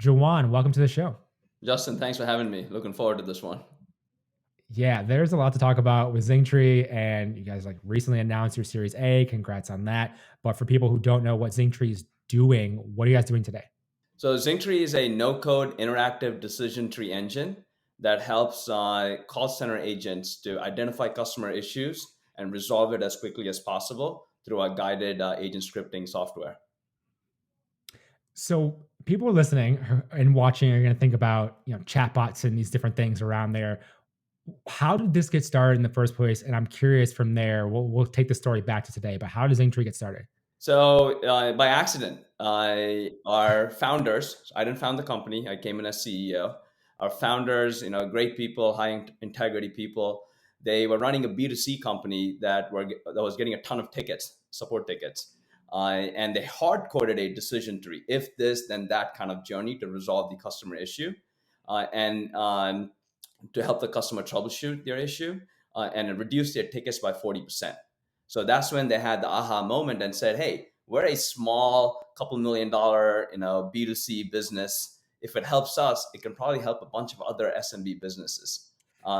Jawan, welcome to the show. Justin, thanks for having me. Looking forward to this one. Yeah, there's a lot to talk about with Zingtree, and you guys like recently announced your Series A. Congrats on that. But for people who don't know what Zingtree is doing, what are you guys doing today? So, Zingtree is a no code interactive decision tree engine that helps call center agents to identify customer issues and resolve it as quickly as possible through a guided agent scripting software. So people listening and watching are going to think about chatbots and these different things around there. How did this get started in the first place? And I'm curious from there. We'll take the story back to today. But how does Zingtree get started? So, by accident, our founders, I didn't found the company, I came in as CEO. Our founders, great people, high integrity people, they were running a B2C company that was getting a ton of tickets, support tickets. And they hard coded a decision tree, if this, then that kind of journey to resolve the customer issue and to help the customer troubleshoot their issue and reduce their tickets by 40%. So that's when they had the aha moment and said, "Hey, we're a small couple $1 million, B2C business. If it helps us, it can probably help a bunch of other SMB businesses."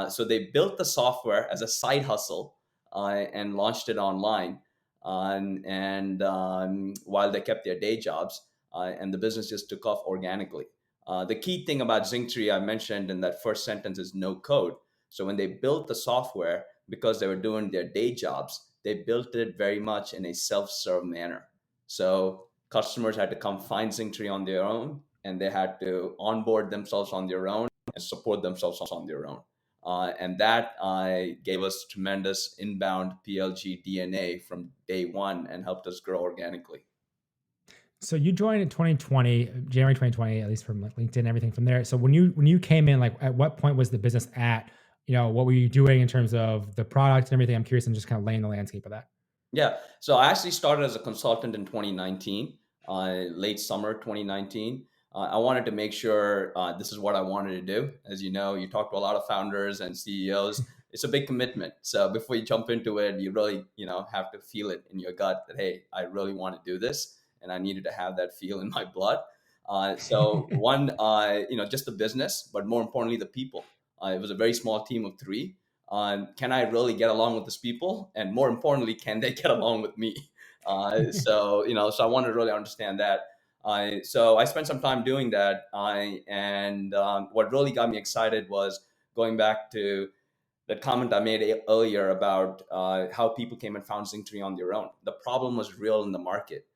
So they built the software as a side hustle and launched it online. While they kept their day jobs, and the business just took off organically. The key thing about Zingtree I mentioned in that first sentence is no code. So when they built the software, because they were doing their day jobs, they built it very much in a self-serve manner. So customers had to come find Zingtree on their own, and they had to onboard themselves on their own and support themselves on their own. And that gave us tremendous inbound PLG DNA from day one and helped us grow organically. So you joined in 2020, January 2020, at least from like LinkedIn, everything from there. So when you came in, like at what point was the business at? What were you doing in terms of the product and everything? I'm curious and just kind of laying the landscape of that. Yeah. So I actually started as a consultant in 2019, late summer 2019. I wanted to make sure this is what I wanted to do. As you know, you talk to a lot of founders and CEOs. It's a big commitment. So before you jump into it, you really, have to feel it in your gut that, hey, I really want to do this. And I needed to have that feel in my blood. So one, just the business, but more importantly, the people. It was a very small team of three. Can I really get along with these people? And more importantly, can they get along with me? So I wanted to really understand that. So I spent some time doing that. And what really got me excited was going back to that comment I made earlier about how people came and found Zingtree on their own. The problem was real in the market.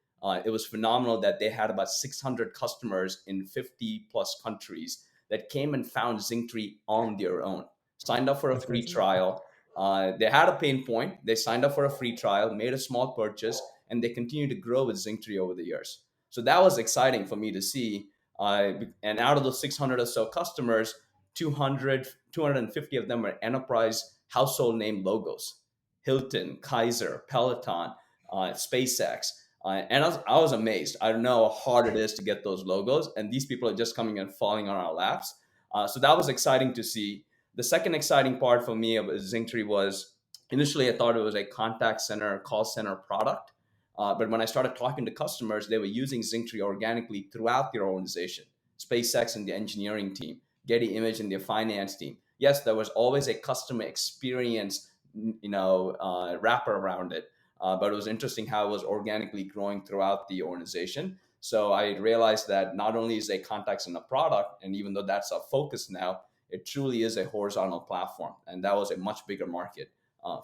It was phenomenal that they had about 600 customers in 50 plus countries that came and found Zingtree on their own, signed up for a That's free crazy. trial. They had a pain point. They signed up for a free trial, made a small purchase, and they continued to grow with Zingtree over the years. So that was exciting for me to see. And out of those 600 or so customers, 250 of them were enterprise household name logos: Hilton, Kaiser, Peloton, SpaceX. And I was amazed. I don't know how hard it is to get those logos, and these people are just coming and falling on our laps. So that was exciting to see. The second exciting part for me of Zingtree was initially I thought it was a contact center, call center product. But when I started talking to customers, they were using Zingtree organically throughout their organization. SpaceX and the engineering team, Getty Image and their finance team. Yes, there was always a customer experience, wrapper around it. But it was interesting how it was organically growing throughout the organization. So I realized that not only is a contact center product, and even though that's our focus now, it truly is a horizontal platform. And that was a much bigger market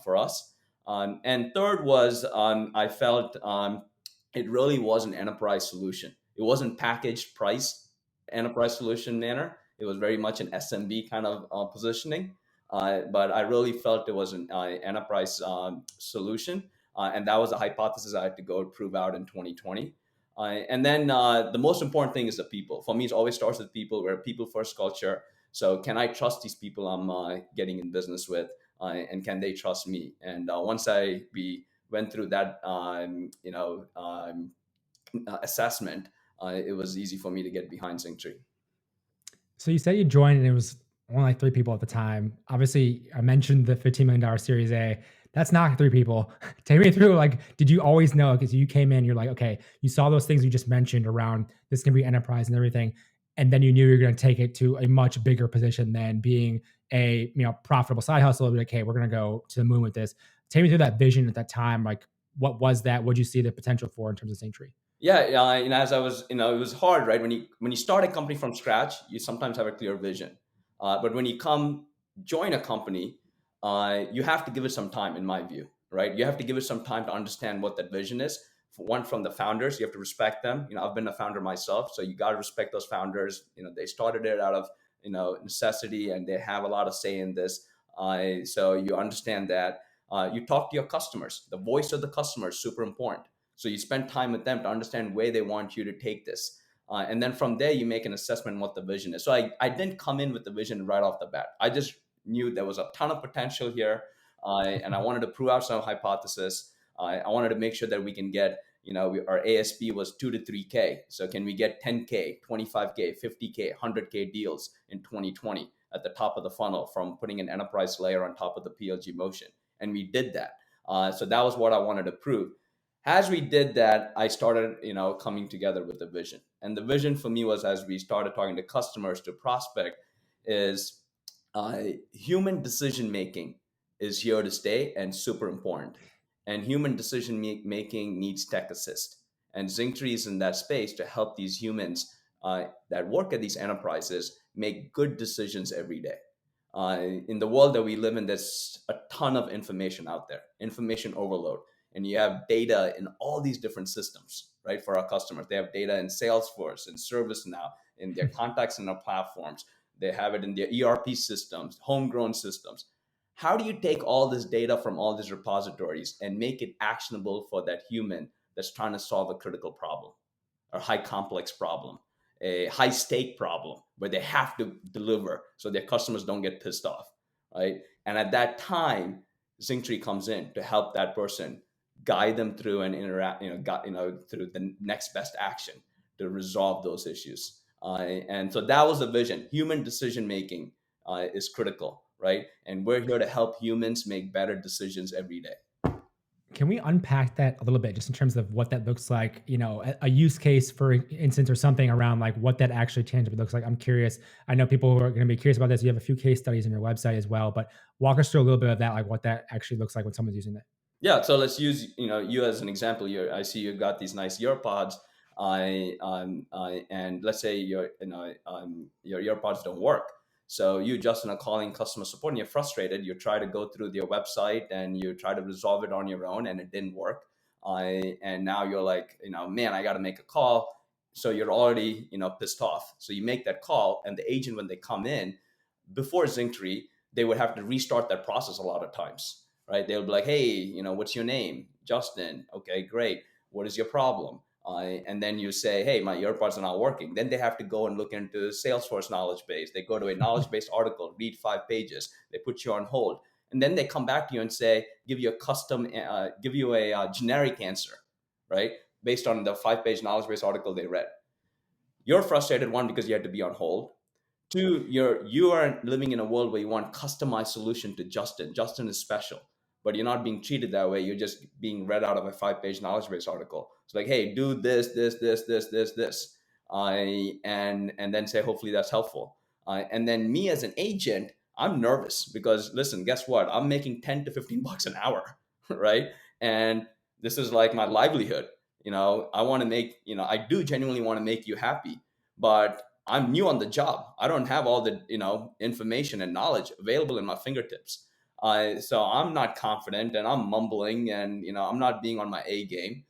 for us. And third was I felt it really was an enterprise solution. It wasn't packaged price enterprise solution manner. It was very much an SMB kind of positioning. But I really felt it was an enterprise solution. And that was a hypothesis I had to go prove out in 2020. And then the most important thing is the people. For me, it always starts with people. We're a people first culture. So can I trust these people I'm getting in business with? And can they trust me? And once we went through that, assessment, it was easy for me to get behind Zingtree. So you said you joined and it was only like three people at the time. Obviously, I mentioned the $15 million Series A. That's not three people. Take me through, like, did you always know? Because you came in, you're like, okay, you saw those things you just mentioned around this can be enterprise and everything. and then you knew you were going to take it to a much bigger position than being a profitable side hustle. Like, hey, we're going to go to the moon with this. Take me through that vision at that time. Like, what was that? What did you see the potential for in terms of Zingtree? Yeah, as I was, it was hard, right? When you start a company from scratch, you sometimes have a clear vision, but when you come join a company, you have to give it some time, in my view, right? You have to give it some time to understand what that vision is. For one, from the founders, you have to respect them. I've been a founder myself, so you got to respect those founders. They started it out of necessity, and they have a lot of say in this. So you understand that. You talk to your customers. The voice of the customer is super important. So you spend time with them to understand where they want you to take this. And then from there, you make an assessment on what the vision is. So I didn't come in with the vision right off the bat. I just knew there was a ton of potential here. And I wanted to prove out some hypothesis. I wanted to make sure that we can get, our ASP was 2 to 3K. So can we get 10K, 25K, 50K, 100K deals in 2020 at the top of the funnel from putting an enterprise layer on top of the PLG motion? And we did that. So that was what I wanted to prove. As we did that, I started, coming together with the vision. And the vision for me was, as we started talking to customers, to prospect, is human decision making is here to stay and super important. And human decision making needs tech assist. And Zingtree is in that space to help these humans that work at these enterprises make good decisions every day. In the world that we live in, there's a ton of information out there, information overload. And you have data in all these different systems, right? For our customers, they have data in Salesforce and ServiceNow, in their contact center platforms. They have it in their ERP systems, homegrown systems. How do you take all this data from all these repositories and make it actionable for that human that's trying to solve a critical problem, or high complex problem, a high stake problem where they have to deliver so their customers don't get pissed off, right? And at that time, Zingtree comes in to help that person, guide them through and interact, through the next best action to resolve those issues. And so that was the vision. Human decision making is critical, right? And we're here to help humans make better decisions every day. Can we unpack that a little bit just in terms of what that looks like, a use case, for instance, or something around like what that actually tangibly looks like? I'm curious. I know people who are going to be curious about this. You have a few case studies on your website as well, but walk us through a little bit of that, like what that actually looks like when someone's using that. Yeah, so let's use you as an example. I see you got these nice earpods, and let's say your earpods don't work. So you, Justin, are calling customer support and you're frustrated. You try to go through their website and you try to resolve it on your own, and it didn't work. And now you're like, man, I got to make a call. So you're already pissed off. So you make that call, and the agent, when they come in, before Zingtree, they would have to restart that process a lot of times, right? They'll be like, hey, what's your name? Justin. Okay, great. What is your problem? And then you say, hey, my earbuds are not working. Then they have to go and look into Salesforce knowledge base. They go to a knowledge base article, read 5 pages. They put you on hold. And then they come back to you and say, give you a generic answer, right? Based on the 5-page knowledge base article they read. You're frustrated, one, because you had to be on hold. Two, you are living in a world where you want customized solution to Justin. Justin is special, but you're not being treated that way. You're just being read out of a 5-page knowledge base article. It's like, hey, do this, this, and then say, hopefully that's helpful. And then me as an agent, I'm nervous because, listen, guess what? I'm making 10 to 15 bucks an hour, right? And this is like my livelihood. I want to make, I do genuinely want to make you happy, but I'm new on the job. I don't have all the information and knowledge available in my fingertips. So I'm not confident, and I'm mumbling, and I'm not being on my A game.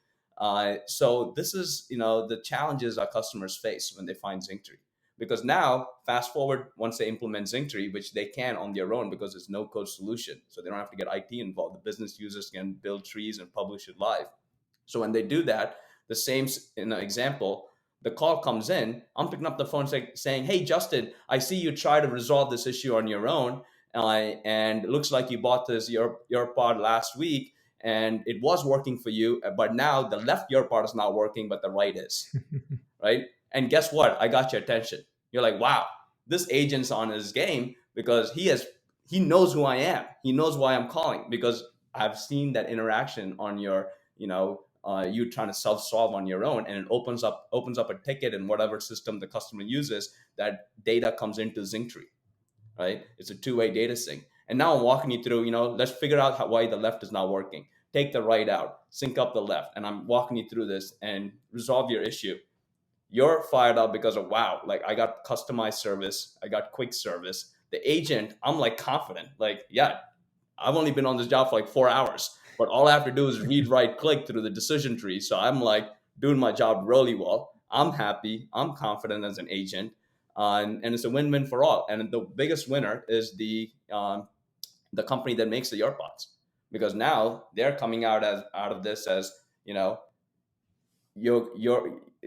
So this is the challenges our customers face when they find Zingtree. Because now, fast forward, once they implement Zingtree, which they can on their own because it's no code solution, so they don't have to get IT involved. The business users can build trees and publish it live. So when they do that, the same example, the call comes in, I'm picking up the phone saying, hey, Justin, I see you try to resolve this issue on your own. And it looks like you bought this earpod last week and it was working for you, but now the left earpod is not working, but the right is, right? And guess what? I got your attention. You're like, wow, this agent's on his game because he knows who I am. He knows why I'm calling because I've seen that interaction on your, you trying to self-solve on your own, and it opens up a ticket in whatever system the customer uses. That data comes into Zingtree, right? It's a two-way data sync. And now I'm walking you through, let's figure out why the left is not working. Take the right out, sync up the left, and I'm walking you through this and resolve your issue. You're fired up because of, wow, like I got customized service, I got quick service. The agent, I'm like confident, like, yeah, I've only been on this job for like 4 hours, but all I have to do is read, write, click through the decision tree. So I'm like doing my job really well. I'm happy. I'm confident as an agent, and it's a win-win for all. And the biggest winner is the company that makes the earpods, because now they're coming out of this as, your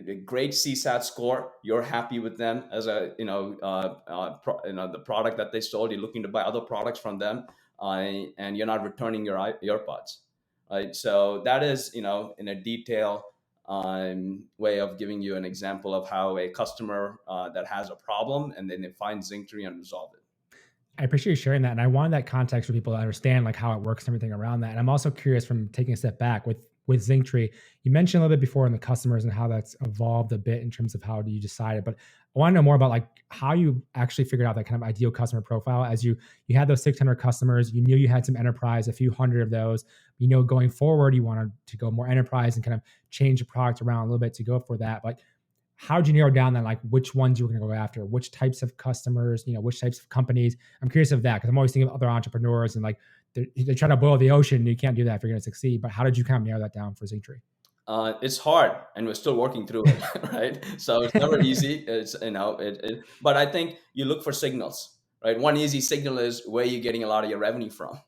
a great CSAT score. You're happy with them as a the product that they sold. You're looking to buy other products from them, and you're not returning your earpods, right? So that is, in a detail way of giving you an example of how a customer that has a problem, and then they find Zingtree and resolve it. I appreciate you sharing that. And I wanted that context for people to understand like how it works and everything around that. And I'm also curious, from taking a step back with Zingtree, you mentioned a little bit before in the customers and how that's evolved a bit in terms of how you decided. But I want to know more about like how you actually figured out that kind of ideal customer profile. As you had those 600 customers, you knew you had some enterprise, a few hundred of those. Going forward, you wanted to go more enterprise and kind of change the product around a little bit to go for that. But how did you narrow down then, like which ones you were going to go after, which types of customers, which types of companies? I'm curious of that, because I'm always thinking of other entrepreneurs and like they try to boil the ocean, and you can't do that if you're going to succeed. But how did you kind of narrow that down for Zingtree? It's hard, and we're still working through it, right? So it's never easy. It's but I think you look for signals, right? One easy signal is, where you're getting a lot of your revenue from.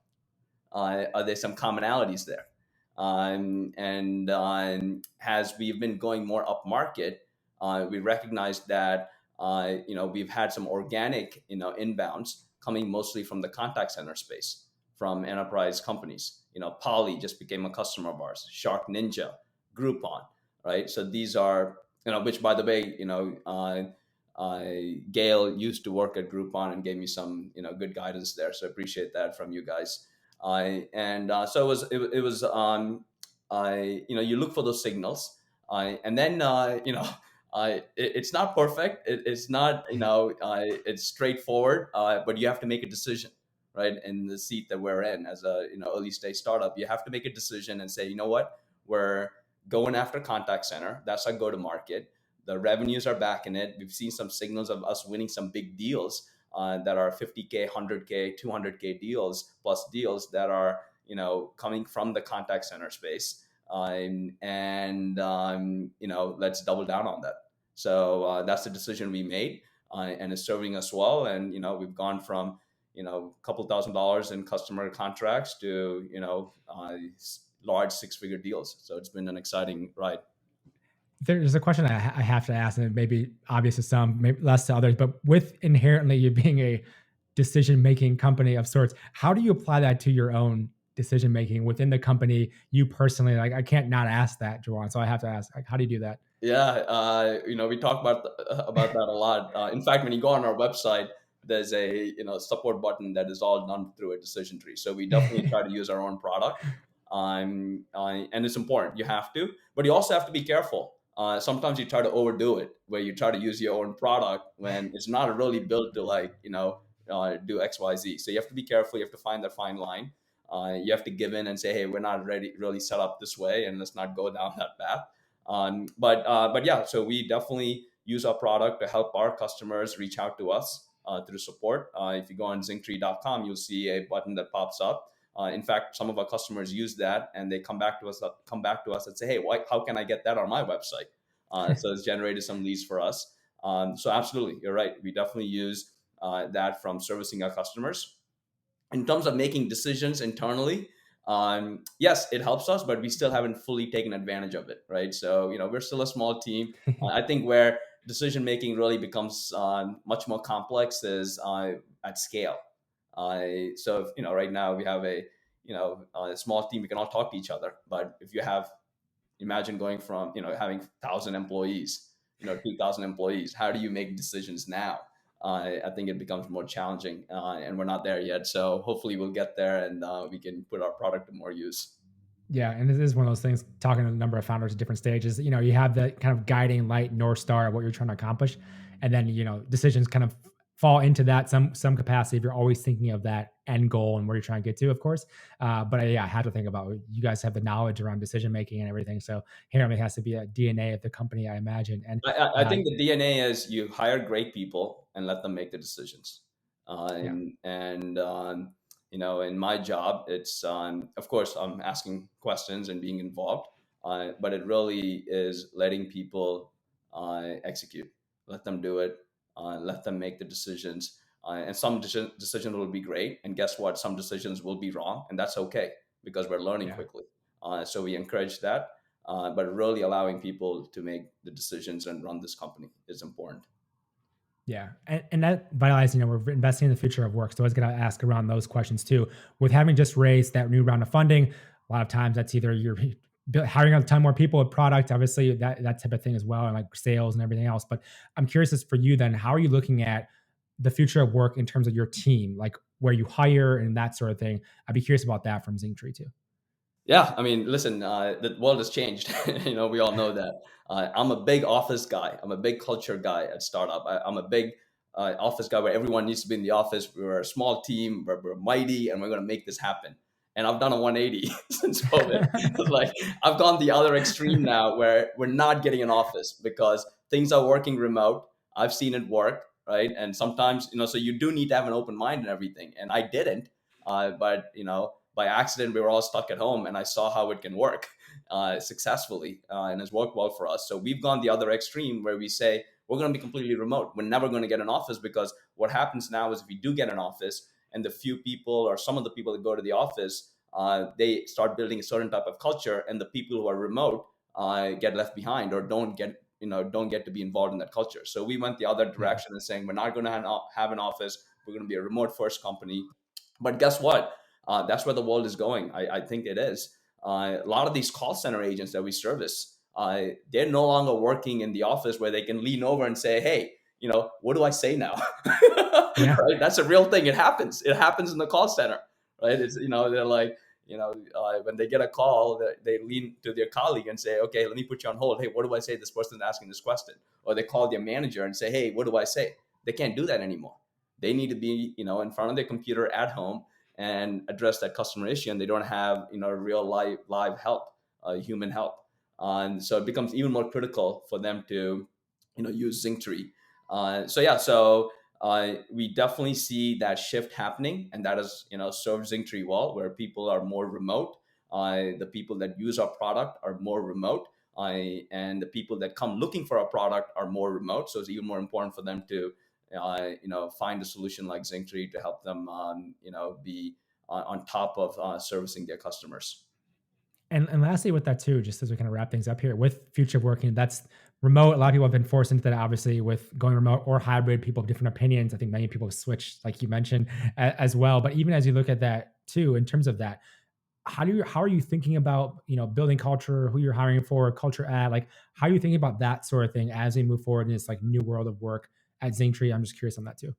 Are there some commonalities there? And as we've been going more up market, we recognize that we've had some organic inbounds coming mostly from the contact center space, from enterprise companies. Poly just became a customer of ours. Shark Ninja, Groupon, right? So these are, which, by the way, Gail used to work at Groupon and gave me some good guidance there. So I appreciate that from you guys. So you look for those signals, and then it's not perfect. It's not it's straightforward, but you have to make a decision, right? In the seat that we're in as a early stage startup, you have to make a decision and say, you know what, we're going after contact center. That's our go to market. The revenues are back in it. We've seen some signals of us winning some big deals that are 50K, 100K, 200K deals, plus deals that are coming from the contact center space. Let's double down on that. So that's the decision we made, and it's serving us well. And we've gone from a couple $1,000s in customer contracts to large six-figure deals. So it's been an exciting ride. There's a question I have to ask, and it may be obvious to some, maybe less to others, but with inherently you being a decision-making company of sorts, how do you apply that to your own decision-making within the company, you personally? Like, I can't not ask that, Juan, so I have to ask, like, how do you do that? Yeah, we talk about that a lot. In fact, when you go on our website, there's a support button that is all done through a decision tree. So we definitely try to use our own product, and it's important. You have to, but you also have to be careful. Sometimes you try to overdo it, where you try to use your own product when it's not really built to do X, Y, Z. So you have to be careful. You have to find that fine line. You have to give in and say, hey, we're not really set up this way, and let's not go down that path. But yeah, so we definitely use our product to help our customers reach out to us through support. If you go on zingtree.com, you'll see a button that pops up. In fact, some of our customers use that, and they come back to us and say, hey, how can I get that on my website? So it's generated some leads for us. So absolutely, you're right. We definitely use that from servicing our customers. In terms of making decisions internally, yes, it helps us, but we still haven't fully taken advantage of it, right? So we're still a small team. I think where decision making really becomes much more complex is at scale. So if, right now we have a small team, we can all talk to each other. But if you imagine going from having 1,000 employees, 2,000 employees, how do you make decisions now? I think it becomes more challenging, and we're not there yet. So hopefully we'll get there, and we can put our product to more use. Yeah, and this is one of those things. Talking to a number of founders at different stages, you have the kind of guiding light, north star of what you're trying to accomplish, and then decisions kind of fall into that some capacity if you're always thinking of that end goal and where you're trying to get to, of course. But yeah, I had to think about you guys have the knowledge around decision making and everything, so here it has to be a DNA of the company, I imagine. And I think the DNA is you hire great people and let them make the decisions. yeah, In my job, it's of course I'm asking questions and being involved, but it really is letting people execute, let them do it, let them make the decisions. And some decisions will be great, and guess what? Some decisions will be wrong, and that's okay because we're learning yeah. quickly. So we encourage that, but really allowing people to make the decisions and run this company is important. Yeah, and that Vitalize, we're investing in the future of work. So I was going to ask around those questions too. With having just raised that new round of funding, a lot of times that's either you're hiring a ton more people with product, obviously that type of thing as well, and like sales and everything else. But I'm curious as for you then, how are you looking at the future of work in terms of your team, like where you hire and that sort of thing? I'd be curious about that from Zingtree too. Yeah, I mean, listen, the world has changed. We all know that. I'm a big office guy. I'm a big culture guy at startup. I'm a big office guy where everyone needs to be in the office. We're a small team, we're mighty, and we're going to make this happen. And I've done a 180 since COVID. It's like I've gone the other extreme now, where we're not getting an office because things are working remote. I've seen it work, right? And sometimes, so you do need to have an open mind and everything. And I didn't, but by accident, we were all stuck at home, and I saw how it can work successfully, and it's worked well for us. So we've gone the other extreme where we say we're going to be completely remote. We're never going to get an office, because what happens now is if we do get an office, and the few people or some of the people that go to the office, they start building a certain type of culture, and the people who are remote get left behind or don't get to be involved in that culture. So we went the other Yeah, direction and saying we're not going to have an office. We're going to be a remote first company. But guess what? That's where the world is going. I think it is. A lot of these call center agents that we service, they're no longer working in the office where they can lean over and say, "Hey, what do I say now?" yeah, Right? That's a real thing. It happens. It happens in the call center, right? It's they're like, when they get a call, they lean to their colleague and say, "Okay, let me put you on hold. Hey, what do I say? This person's asking this question." Or they call their manager and say, "Hey, what do I say?" They can't do that anymore. They need to be, in front of their computer at home and address that customer issue, and they don't have real live help, human help. And so it becomes even more critical for them to use Zingtree. We definitely see that shift happening, and that has served Zingtree well, where people are more remote. The people that use our product are more remote, and the people that come looking for our product are more remote. So it's even more important for them to find a solution like Zingtree to help them, be on top of servicing their customers. and lastly with that too, just as we kind of wrap things up here with future of working, that's remote. A lot of people have been forced into that, obviously, with going remote or hybrid. People have different opinions. I think many people have switched, like you mentioned, as well. But even as you look at that too, in terms of that, how are you thinking about building culture, who you're hiring for, culture at, like how are you thinking about that sort of thing as we move forward in this like new world of work at Zingtree? I'm just curious on that too.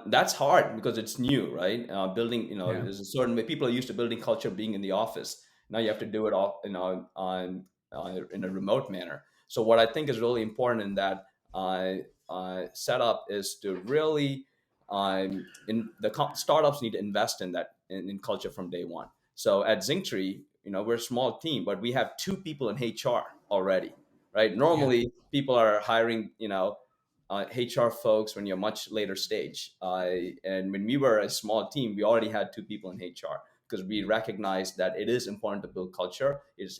That's hard because it's new, right? Building, Yeah, there's a certain way people are used to building culture being in the office. Now you have to do it all, in a remote manner. So what I think is really important in that setup is to really, startups need to invest in that in culture from day one. So at Zingtree, we're a small team, but we have two people in HR already, right? yeah, Normally, people are hiring, HR folks when you're much later stage. And when we were a small team, we already had two people in HR because we recognized that it is important to build culture. It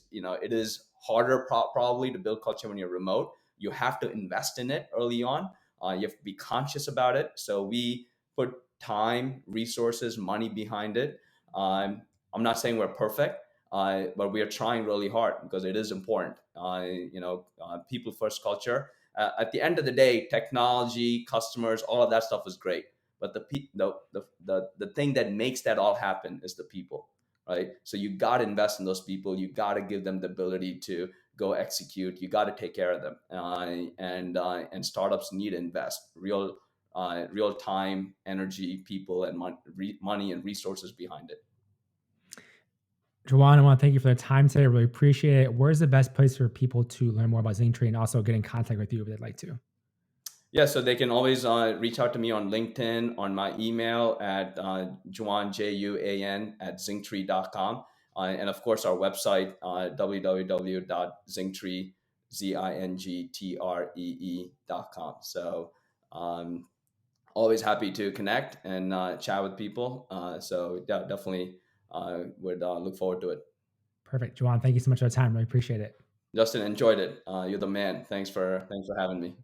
is harder probably to build culture when you're remote. You have to invest in it early on. You have to be conscious about it. So we put time, resources, money behind it. I'm not saying we're perfect, but we are trying really hard because it is important. People first culture. At the end of the day, technology, customers, all of that stuff is great. But the thing that makes that all happen is the people, right? So you got to invest in those people. You got to give them the ability to go execute. You got to take care of them, and startups need to invest real time, energy, people, and money and resources behind it. Juwan, I want to thank you for the time today. I really appreciate it. Where's the best place for people to learn more about Zingtree and also get in contact with you if they'd like to? Yeah, so they can always reach out to me on LinkedIn, on my email at Juan, Juan at zingtree.com. And of course, our website, www.zingtree, zingtree.com. So always happy to connect and chat with people. So yeah, definitely would look forward to it. Perfect. Juwan, thank you so much for the time. Really appreciate it. Justin, enjoyed it. You're the man. Thanks for having me.